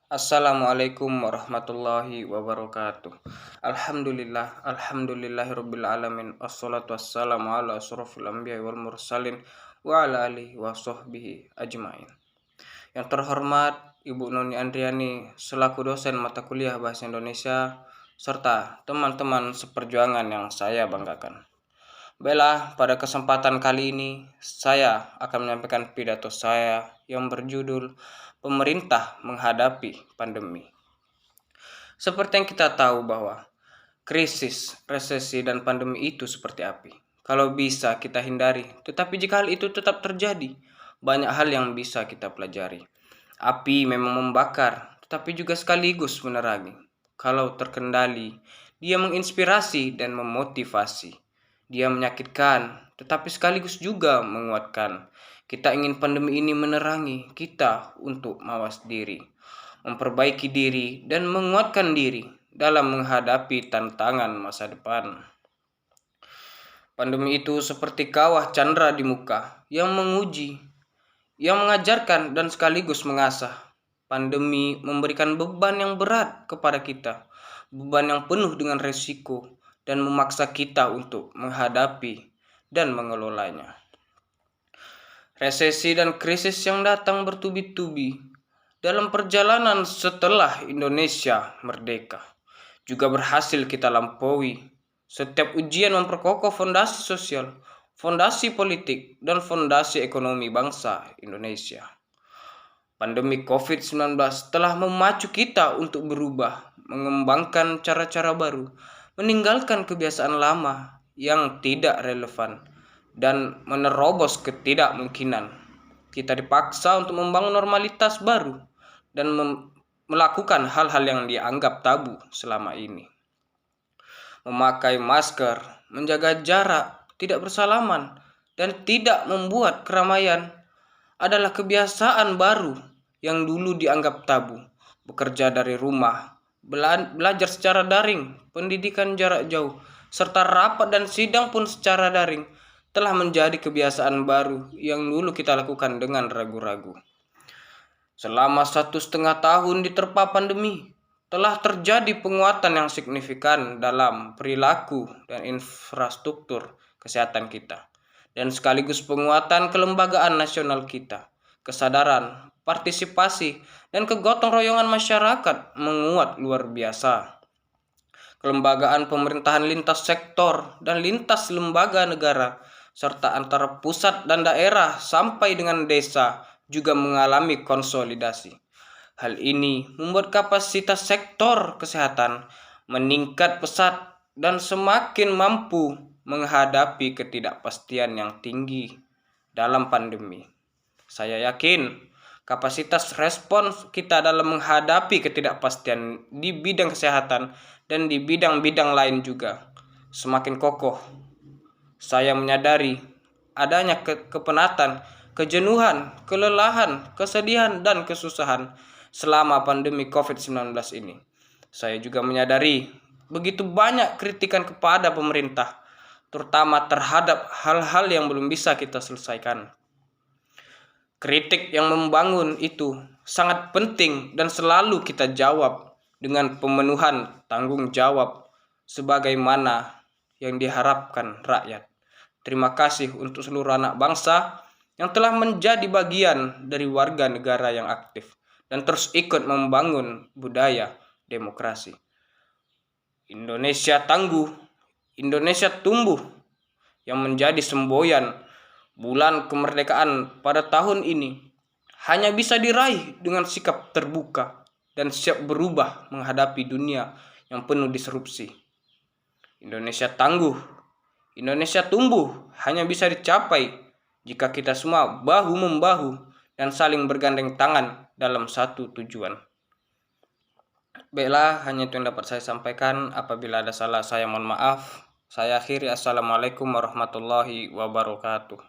Assalamualaikum warahmatullahi wabarakatuh. Alhamdulillahirabbil alamin. Wassalatu wassalamu ala asyrofil anbiya'i wal mursalin wa ala alihi wa sahbihi ajmain. Yang terhormat Ibu Noni Andriani selaku dosen mata kuliah Bahasa Indonesia serta teman-teman seperjuangan yang saya banggakan. Baiklah, pada kesempatan kali ini saya akan menyampaikan pidato saya yang berjudul Pemerintah Menghadapi Pandemi. Seperti yang kita tahu bahwa krisis, resesi, dan pandemi itu seperti api. Kalau bisa kita hindari, tetapi jika hal itu tetap terjadi, banyak hal yang bisa kita pelajari. Api memang membakar, tetapi juga sekaligus menerangi. Kalau terkendali, dia menginspirasi dan memotivasi. Dia menyakitkan, tetapi sekaligus juga menguatkan. Kita ingin pandemi ini menerangi kita untuk mawas diri, memperbaiki diri, dan menguatkan diri dalam menghadapi tantangan masa depan. Pandemi itu seperti kawah candra di muka yang menguji, yang mengajarkan dan sekaligus mengasah. Pandemi memberikan beban yang berat kepada kita, beban yang penuh dengan resiko, dan memaksa kita untuk menghadapi dan mengelolanya. Resesi dan krisis yang datang bertubi-tubi dalam perjalanan setelah Indonesia merdeka juga berhasil kita lampaui. Setiap ujian memperkokoh fondasi sosial, fondasi politik, dan fondasi ekonomi bangsa Indonesia. Pandemi COVID-19 telah memacu kita untuk berubah, mengembangkan cara-cara baru, meninggalkan kebiasaan lama yang tidak relevan, dan menerobos ketidakmungkinan. Kita dipaksa untuk membangun normalitas baru dan melakukan hal-hal yang dianggap tabu selama ini. Memakai masker, menjaga jarak, tidak bersalaman, dan tidak membuat keramaian adalah kebiasaan baru yang dulu dianggap tabu. Bekerja dari rumah, belajar secara daring, pendidikan jarak jauh, serta rapat dan sidang pun secara daring telah menjadi kebiasaan baru yang dulu kita lakukan dengan ragu-ragu. Selama 1,5 tahun diterpa pandemi, telah terjadi penguatan yang signifikan dalam perilaku dan infrastruktur kesehatan kita, dan sekaligus penguatan kelembagaan nasional kita. Kesadaran, partisipasi, dan kegotong royongan masyarakat menguat luar biasa. Kelembagaan pemerintahan lintas sektor dan lintas lembaga negara serta antara pusat dan daerah sampai dengan desa juga mengalami konsolidasi. Hal ini membuat kapasitas sektor kesehatan meningkat pesat dan semakin mampu menghadapi ketidakpastian yang tinggi dalam pandemi. Saya yakin kapasitas respons kita dalam menghadapi ketidakpastian di bidang kesehatan dan di bidang-bidang lain juga semakin kokoh. Saya menyadari adanya kepenatan, kejenuhan, kelelahan, kesedihan, dan kesusahan selama pandemi COVID-19 ini. Saya juga menyadari begitu banyak kritikan kepada pemerintah, terutama terhadap hal-hal yang belum bisa kita selesaikan. Kritik yang membangun itu sangat penting dan selalu kita jawab dengan pemenuhan tanggung jawab sebagaimana yang diharapkan rakyat. Terima kasih untuk seluruh anak bangsa yang telah menjadi bagian dari warga negara yang aktif dan terus ikut membangun budaya demokrasi. Indonesia tangguh, Indonesia tumbuh, yang menjadi semboyan bulan kemerdekaan pada tahun ini hanya bisa diraih dengan sikap terbuka dan siap berubah menghadapi dunia yang penuh disrupsi. Indonesia tangguh, Indonesia tumbuh hanya bisa dicapai jika kita semua bahu-membahu dan saling bergandeng tangan dalam satu tujuan. Baiklah, hanya itu yang dapat saya sampaikan. Apabila ada salah, saya mohon maaf. Saya akhiri. Assalamualaikum warahmatullahi wabarakatuh.